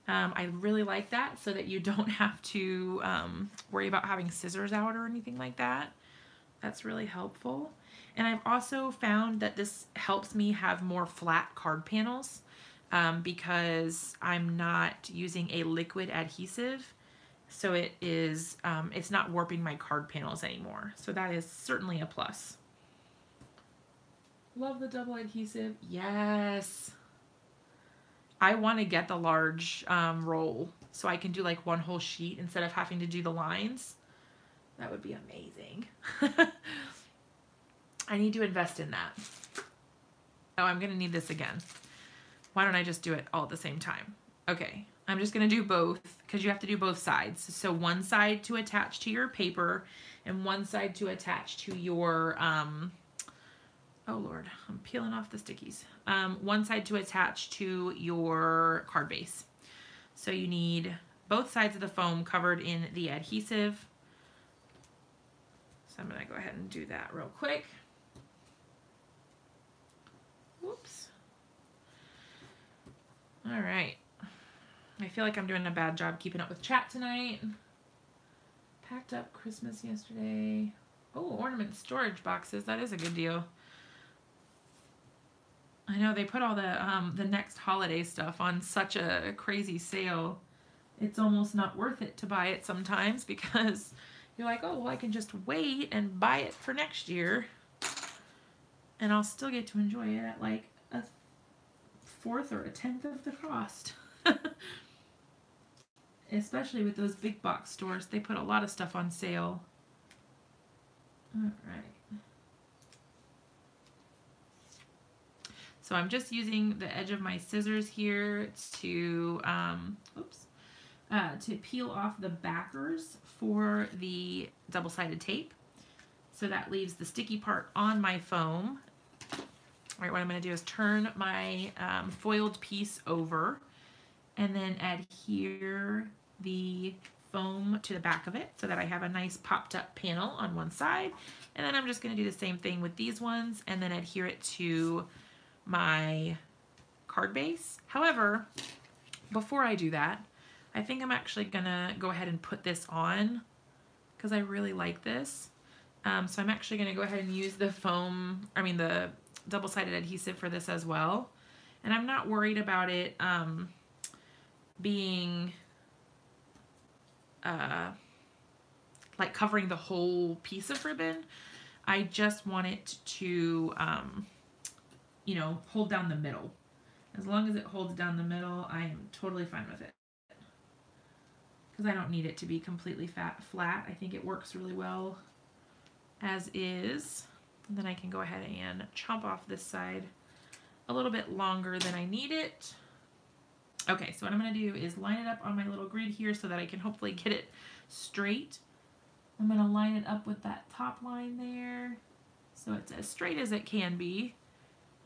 I really like that, so that you don't have to worry about having scissors out or anything like that. That's really helpful. And I've also found that this helps me have more flat card panels because I'm not using a liquid adhesive. So it is, it's not warping my card panels anymore. So that is certainly a plus. Love the double adhesive. Yes. I want to get the large roll so I can do like one whole sheet instead of having to do the lines. That would be amazing. I need to invest in that. Oh, I'm going to need this again. Why don't I just do it all at the same time? Okay, I'm just going to do both because you have to do both sides. So one side to attach to your paper and one side to attach to your, oh Lord, I'm peeling off the stickies. One side to attach to your card base. So you need both sides of the foam covered in the adhesive. So I'm going to go ahead and do that real quick. Whoops. All right. I feel like I'm doing a bad job keeping up with chat tonight. Packed up Christmas yesterday. Oh, ornament storage boxes. That is a good deal. I know they put all the next holiday stuff on such a crazy sale. It's almost not worth it to buy it sometimes because you're like, oh, well, I can just wait and buy it for next year. And I'll still get to enjoy it at like a 1/4 or a 1/10 of the cost. Especially with those big box stores, they put a lot of stuff on sale. All right. So I'm just using the edge of my scissors here to, to peel off the backers for the double-sided tape. So that leaves the sticky part on my foam. All right, what I'm going to do is turn my foiled piece over and then adhere the foam to the back of it so that I have a nice popped up panel on one side. And then I'm just going to do the same thing with these ones and then adhere it to my card base. However, before I do that, I think I'm actually gonna go ahead and put this on because I really like this. So I'm actually gonna go ahead and use the the double-sided adhesive for this as well. And I'm not worried about it being like covering the whole piece of ribbon. I just want it to, you know, hold down the middle. As long as it holds down the middle, I am totally fine with it. Because I don't need it to be completely flat. I think it works really well as is. And then I can go ahead and chomp off this side a little bit longer than I need it. Okay, so what I'm going to do is line it up on my little grid here so that I can hopefully get it straight. I'm going to line it up with that top line there so it's as straight as it can be.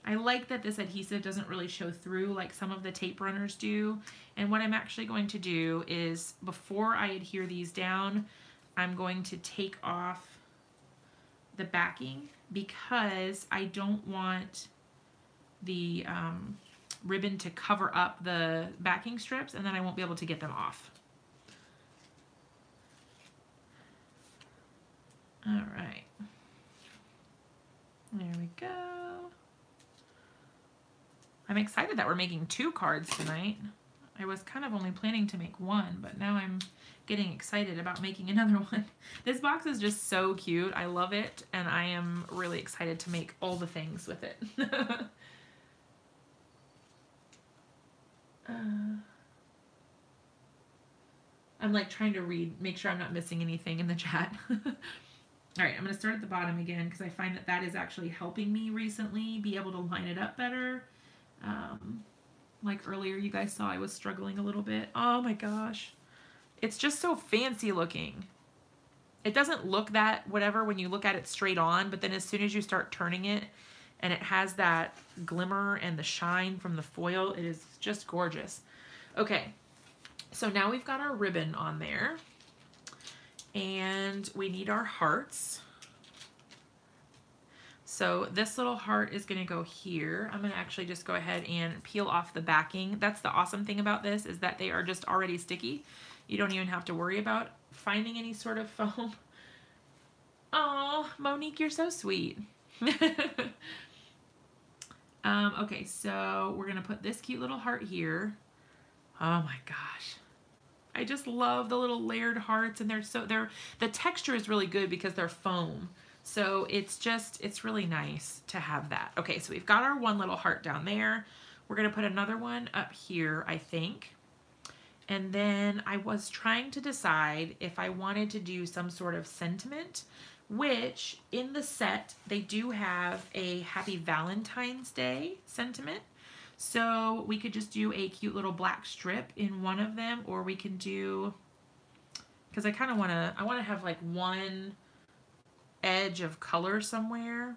I like that this adhesive doesn't really show through like some of the tape runners do. And what I'm actually going to do is, before I adhere these down, I'm going to take off the backing because I don't want the ribbon to cover up the backing strips, and then I won't be able to get them off. All right. There we go. I'm excited that we're making 2 cards tonight. I was kind of only planning to make 1, but now I'm getting excited about making another one. This box is just so cute. I love it, and I am really excited to make all the things with it. I'm like trying to make sure I'm not missing anything in the chat. All right, I'm going to start at the bottom again because I find that is actually helping me recently be able to line it up better. Like earlier you guys saw I was struggling a little bit. Oh my gosh. It's just so fancy looking. It doesn't look that whatever when you look at it straight on, but then as soon as you start turning it and it has that glimmer and the shine from the foil, it is just gorgeous. Okay, so now we've got our ribbon on there. And we need our hearts. So this little heart is going to go here. I'm going to actually just go ahead and peel off the backing. That's the awesome thing about this, is that they are just already sticky. You don't even have to worry about finding any sort of foam. Oh, Monique, you're so sweet. Okay, so we're going to put this cute little heart here. Oh my gosh. I just love the little layered hearts, and the texture is really good because they're foam. So it's really nice to have that. Okay, so we've got our one little heart down there. We're gonna put another one up here, I think. And then I was trying to decide if I wanted to do some sort of sentiment, which in the set, they do have a Happy Valentine's Day sentiment. So we could just do a cute little black strip in one of them, or we can do, because I kind of want to have like one edge of color somewhere.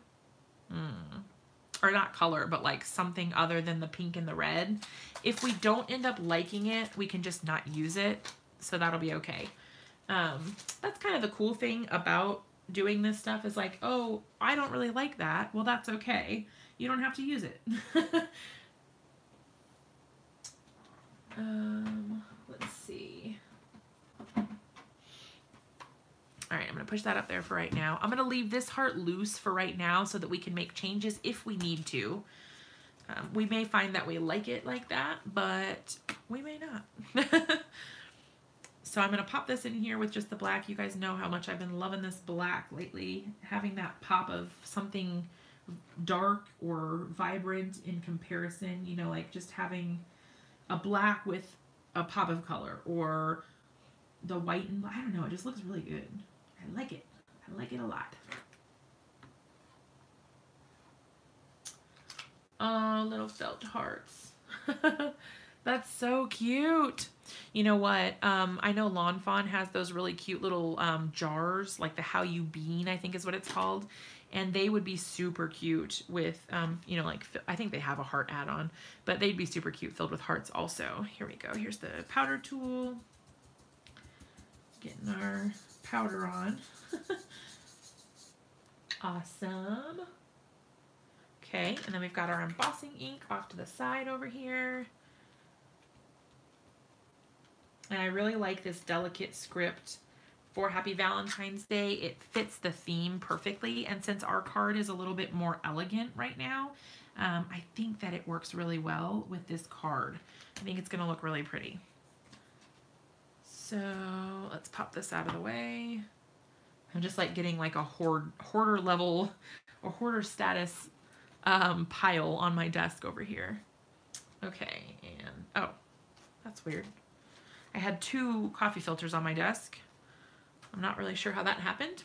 Or not color, but like something other than the pink and the red. If we don't end up liking it, we can just not use it. So that'll be okay. That's kind of the cool thing about doing this stuff, is like, oh, I don't really like that. Well, that's okay. You don't have to use it. Let's see. All right, I'm going to push that up there for right now. I'm going to leave this heart loose for right now so that we can make changes if we need to. We may find that we like it like that, but we may not. So I'm going to pop this in here with just the black. You guys know how much I've been loving this black lately. Having that pop of something dark or vibrant in comparison, you know, like just having a black with a pop of color, or the white and I don't know, it just looks really good. I like it. I like it a lot. Oh, little felt hearts. That's so cute. You know what? I know Lawn Fawn has those really cute little jars, like the How You Bean, I think is what it's called. And they would be super cute with, you know, like, I think they have a heart add-on, but they'd be super cute filled with hearts also. Here we go. Here's the powder tool. Getting our powder on. Awesome. Okay, and then we've got our embossing ink off to the side over here. And I really like this delicate script for Happy Valentine's Day. It fits the theme perfectly. And since our card is a little bit more elegant right now, I think that it works really well with this card. I think it's going to look really pretty. So let's pop this out of the way. I'm just like getting like a hoarder level or hoarder status pile on my desk over here. Okay, and oh, that's weird. I had 2 coffee filters on my desk. I'm not really sure how that happened.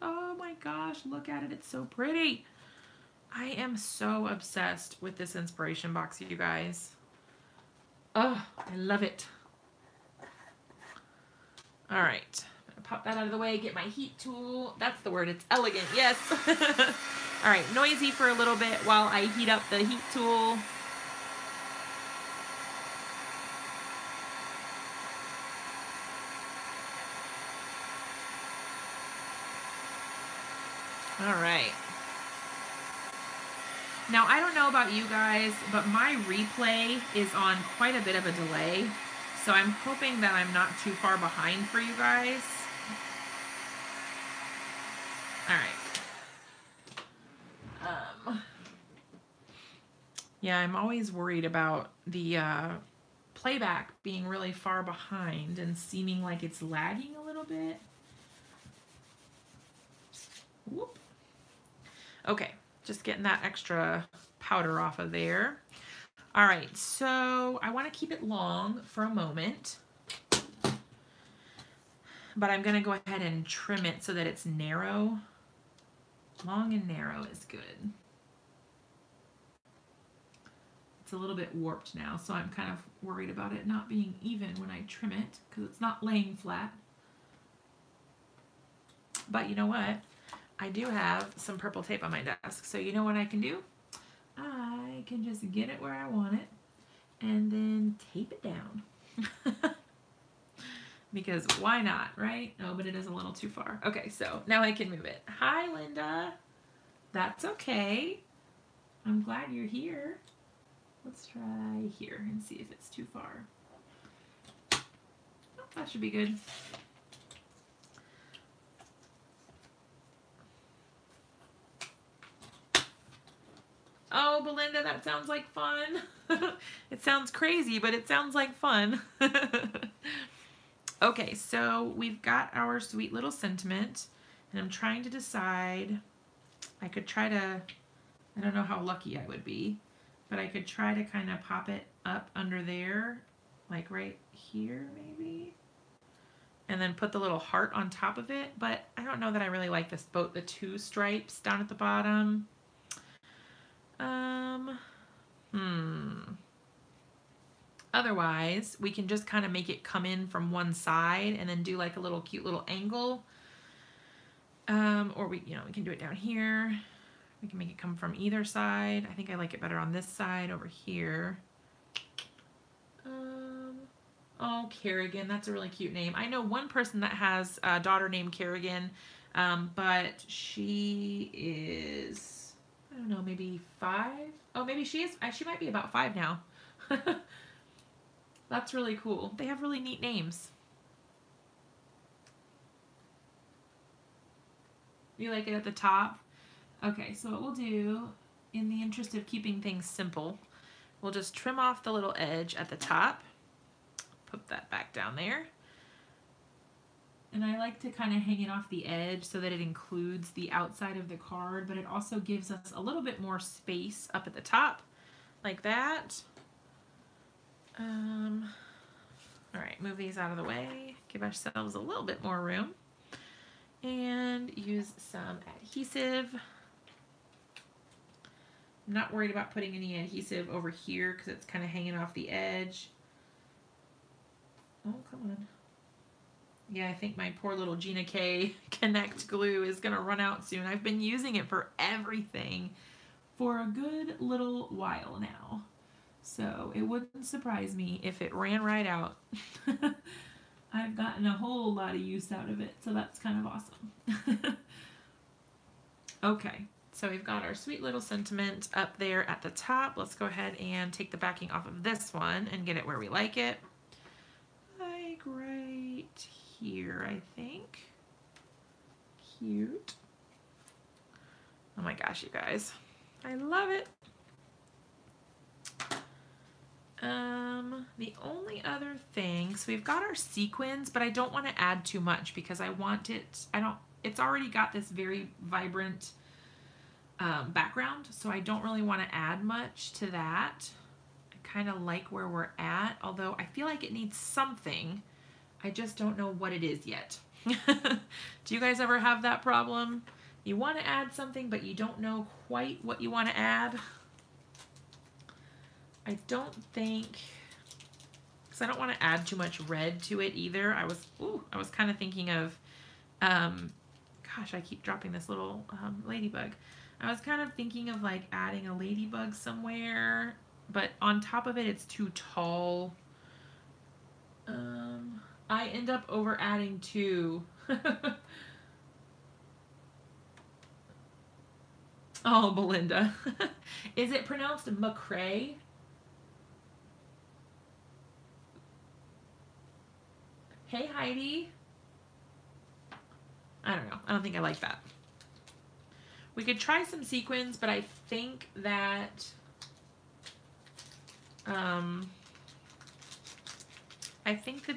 Oh my gosh, look at it. It's so pretty. I am so obsessed with this inspiration box, you guys. Oh, I love it. All right, I'm gonna pop that out of the way, get my heat tool. That's the word, it's elegant, yes. All right, noisy for a little bit while I heat up the heat tool. All right. Now, I don't know about you guys, but my replay is on quite a bit of a delay. So I'm hoping that I'm not too far behind for you guys. All right. Yeah, I'm always worried about the playback being really far behind and seeming like it's lagging a little bit. Whoop. Okay, just getting that extra powder off of there. All right, so I want to keep it long for a moment, but I'm going to go ahead and trim it so that it's narrow. Long and narrow is good. It's a little bit warped now, so I'm kind of worried about it not being even when I trim it because it's not laying flat. But you know what? I do have some purple tape on my desk, so you know what I can do? I can just get it where I want it and then tape it down. Because why not, right? No, but it is a little too far. Okay, so now I can move it. Hi, Linda. That's okay. I'm glad you're here. Let's try here and see if it's too far. Oh, that should be good. Oh, Belinda, that sounds like fun. It sounds crazy, but it sounds like fun. Okay, so we've got our sweet little sentiment, and I'm trying to decide. I could try to, I don't know how lucky I would be, but I could try to kind of pop it up under there, like right here maybe, and then put the little heart on top of it. But I don't know that I really like this boat, the 2 stripes down at the bottom. Otherwise, we can just kind of make it come in from one side and then do like a little cute little angle. Or we can do it down here. We can make it come from either side. I think I like it better on this side over here. Oh, Kerrigan, that's a really cute name. I know one person that has a daughter named Kerrigan, but she is, I don't know, maybe 5? Oh, maybe she might be about 5 now. That's really cool. They have really neat names. You like it at the top? Okay, so what we'll do, in the interest of keeping things simple, we'll just trim off the little edge at the top. Put that back down there. And I like to kind of hang it off the edge so that it includes the outside of the card, but it also gives us a little bit more space up at the top, like that. All right, move these out of the way, give ourselves a little bit more room, and use some adhesive. I'm not worried about putting any adhesive over here because it's kind of hanging off the edge. Oh, come on. Yeah, I think my poor little Gina K Connect glue is going to run out soon. I've been using it for everything for a good little while now. So it wouldn't surprise me if it ran right out. I've gotten a whole lot of use out of it, so that's kind of awesome. Okay, So we've got our sweet little sentiment up there at the top. Let's go ahead and take the backing off of this one and get it where we like it. Like right here, I think. Cute. Oh my gosh, you guys. I love it. The only other thing, so we've got our sequins, but I don't want to add too much because I want it, it's already got this very vibrant background, so I don't really want to add much to that. I kind of like where we're at, although I feel like it needs something. I just don't know what it is yet. Do you guys ever have that problem? You want to add something, but you don't know quite what you want to add? I don't think, because I don't want to add too much red to it either. I was kind of thinking of, gosh, I keep dropping this little ladybug. I was kind of thinking of like adding a ladybug somewhere, but on top of it, it's too tall. I end up over adding two. Oh, Belinda. Is it pronounced McCray? Hey, Heidi. I don't know. I don't think I like that. We could try some sequins, but I think that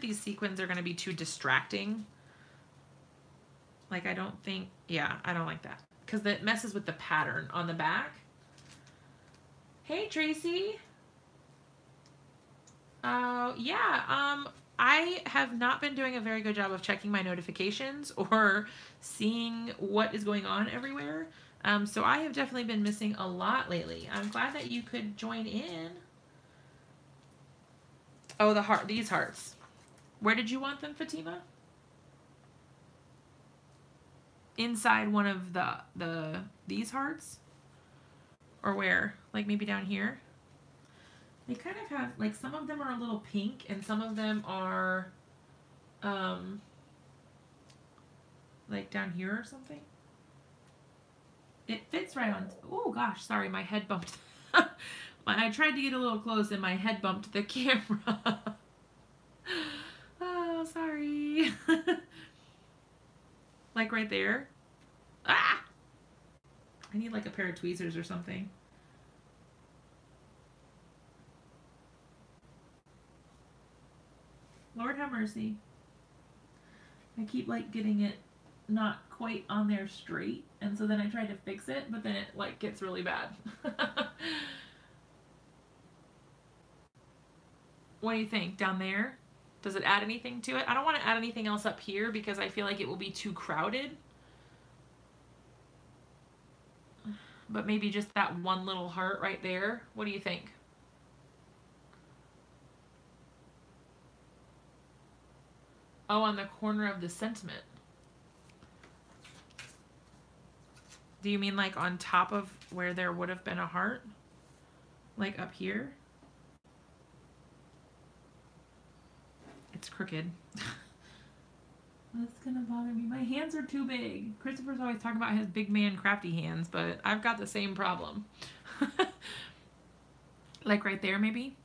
these sequins are going to be too distracting. Like, I don't think, yeah, I don't like that. Because that messes with the pattern on the back. Hey, Tracy. Yeah, I have not been doing a very good job of checking my notifications or seeing what is going on everywhere. So I have definitely been missing a lot lately. I'm glad that you could join in. Oh, these hearts. Where did you want them, Fatima? Inside one of these hearts? Or where? Like maybe down here? They kind of have, like, some of them are a little pink and some of them are, like down here or something. It fits right on. Oh gosh, sorry, my head bumped. I tried to get a little close and my head bumped the camera. Oh, sorry. Like right there. Ah! I need like a pair of tweezers or something. Lord have mercy. I keep like getting it not quite on there straight, and so then I try to fix it, but then it like gets really bad. What do you think down there? Does it add anything to it? I don't want to add anything else up here because I feel like it will be too crowded. But maybe just that one little heart right there. What do you think? Oh, on the corner of the sentiment. Do you mean like on top of where there would have been a heart? Like up here? It's crooked. That's gonna bother me. My hands are too big. Christopher's always talking about his big man crafty hands, but I've got the same problem. Like right there, maybe?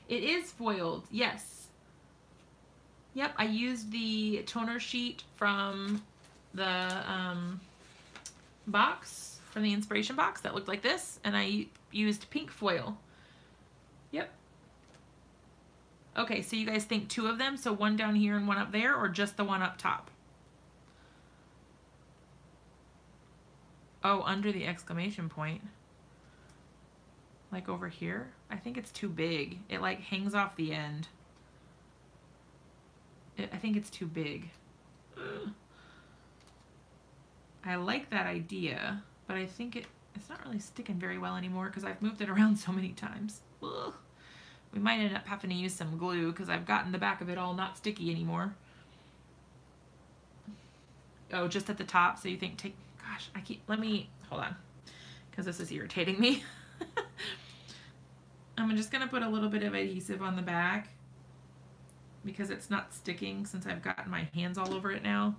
It is foiled, yes. Yep, I used the toner sheet from the box, from the inspiration box that looked like this, and I used pink foil. Yep. Okay, so you guys think two of them, so one down here and one up there, or just the one up top? Oh, under the exclamation point. Like over here? I think it's too big. It like hangs off the end. I think it's too big. Ugh. I like that idea, but I think it's not really sticking very well anymore because I've moved it around so many times. Ugh. We might end up having to use some glue because I've gotten the back of it all not sticky anymore. Oh, just at the top, so you think, gosh, let me, hold on, because this is irritating me. I'm just gonna put a little bit of adhesive on the back. because it's not sticking since I've gotten my hands all over it now.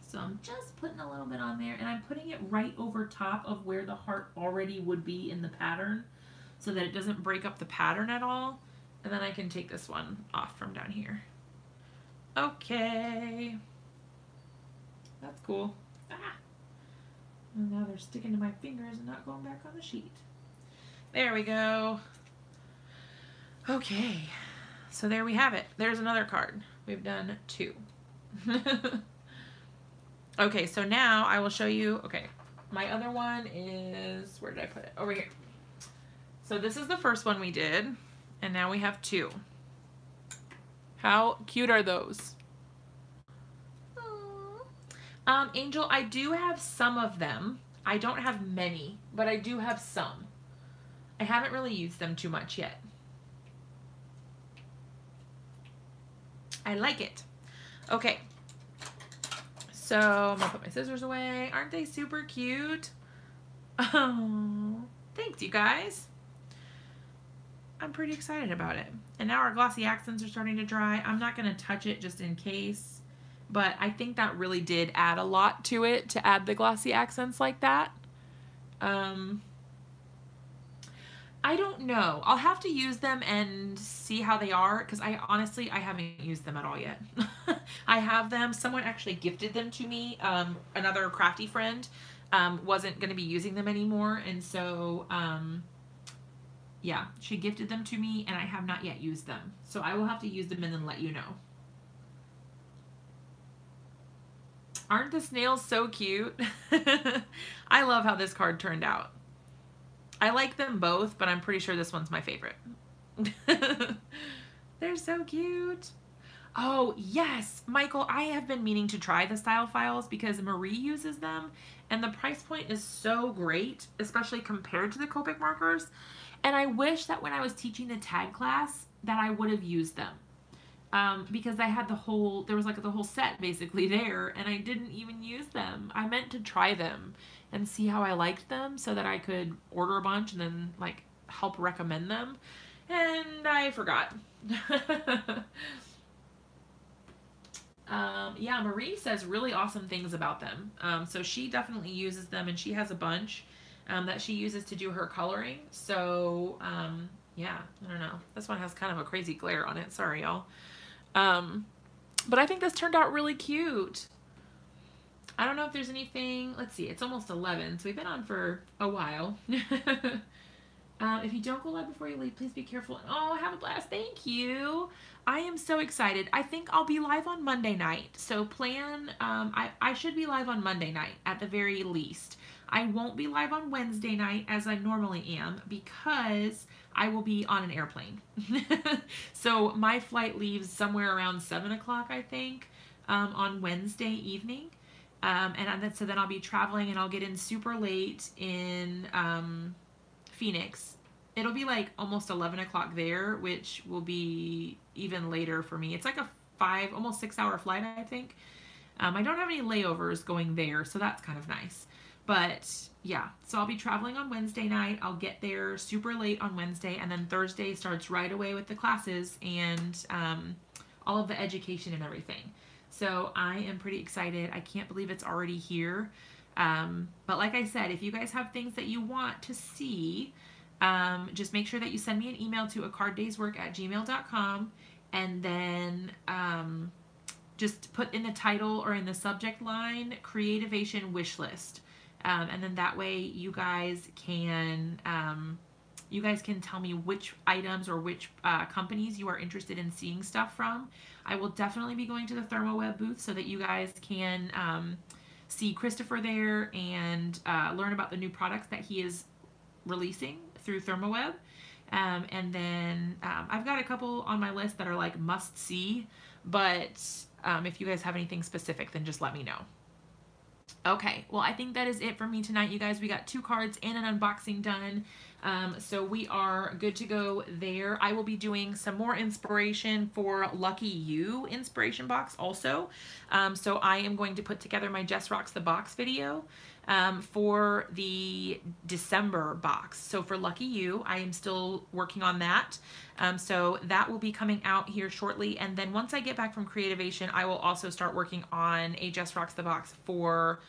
So I'm just putting a little bit on there, and I'm putting it right over top of where the heart already would be in the pattern so that it doesn't break up the pattern at all. And then I can take this one off from down here. Okay. That's cool. Ah. And now they're sticking to my fingers and not going back on the sheet. There we go. Okay. So there we have it. There's another card. We've done 2. Okay, so now I will show you, okay, my other one is, where did I put it? Over here. So this is the first one we did, and now we have 2. How cute are those? Angel, I do have some of them. I don't have many, but I do have some. I haven't really used them too much yet. I like it. Okay. So I'm gonna put my scissors away. Aren't they super cute? Oh, thanks you guys. I'm pretty excited about it. And now our glossy accents are starting to dry. I'm not gonna touch it just in case, but I think that really did add a lot to it to add the glossy accents like that. I don't know. I'll have to use them and see how they are, because I honestly haven't used them at all yet. I have them. Someone actually gifted them to me. Another crafty friend wasn't going to be using them anymore, and so yeah, she gifted them to me, and I have not yet used them. So I will have to use them and then let you know. Aren't the snails so cute? I love how this card turned out. I like them both, but I'm pretty sure this one's my favorite. They're so cute. Oh, yes, Michael, I have been meaning to try the Style Files because Marie uses them, and the price point is so great, especially compared to the Copic markers. And I wish that when I was teaching the tag class that I would have used them. Because I had there was like the whole set basically there, and I didn't even use them. I meant to try them and see how I liked them so that I could order a bunch and then like help recommend them, and I forgot. Yeah, Marie says really awesome things about them. So she definitely uses them, and she has a bunch that she uses to do her coloring. So yeah, I don't know. This one has kind of a crazy glare on it. Sorry, y'all. But I think this turned out really cute. I don't know if there's anything, let's see, it's almost 11, so we've been on for a while. If you don't go live before you leave, please be careful. Oh, have a blast. Thank you. I am so excited. I think I'll be live on Monday night. So plan, I should be live on Monday night at the very least. I won't be live on Wednesday night as I normally am because I will be on an airplane. So my flight leaves somewhere around 7 o'clock, I think, on Wednesday evening. So then I'll be traveling, and I'll get in super late in Phoenix. It'll be like almost 11 o'clock there, which will be even later for me. It's like a almost 6 hour flight, I think. I don't have any layovers going there, so that's kind of nice. But yeah, so I'll be traveling on Wednesday night. I'll get there super late on Wednesday, and then Thursday starts right away with the classes and all of the education and everything. So I am pretty excited. I can't believe it's already here. But like I said, if you guys have things that you want to see, just make sure that you send me an email to acarddayswork@gmail.com, and then just put in the title or in the subject line, Creativation Wish List. And then that way you guys can tell me which items or which companies you are interested in seeing stuff from. I will definitely be going to the ThermoWeb booth so that you guys can see Christopher there and learn about the new products that he is releasing through ThermoWeb. And then I've got a couple on my list that are like must see, but if you guys have anything specific, then just let me know. Okay, well, I think that is it for me tonight, you guys. We got 2 cards and an unboxing done. So we are good to go there. I will be doing some more inspiration for Lucky You inspiration box also. So I am going to put together my Jess Rocks the Box video for the December box. So for Lucky You, I am still working on that. So that will be coming out here shortly. And then once I get back from Creativation, I will also start working on a Jess Rocks the Box for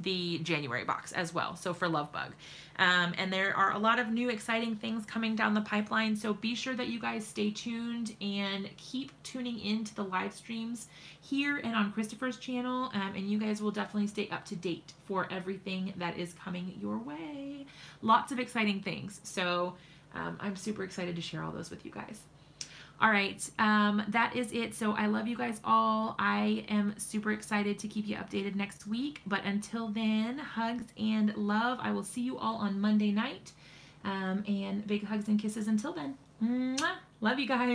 the January box as well, so for Lovebug. And there are a lot of new exciting things coming down the pipeline, so be sure that you guys stay tuned and keep tuning in to the live streams here and on Christopher's channel, and you guys will definitely stay up to date for everything that is coming your way. Lots of exciting things, so I'm super excited to share all those with you guys. All right, that is it. So I love you guys all. I am super excited to keep you updated next week. But until then, hugs and love. I will see you all on Monday night. And big hugs and kisses until then. Mwah! Love you guys.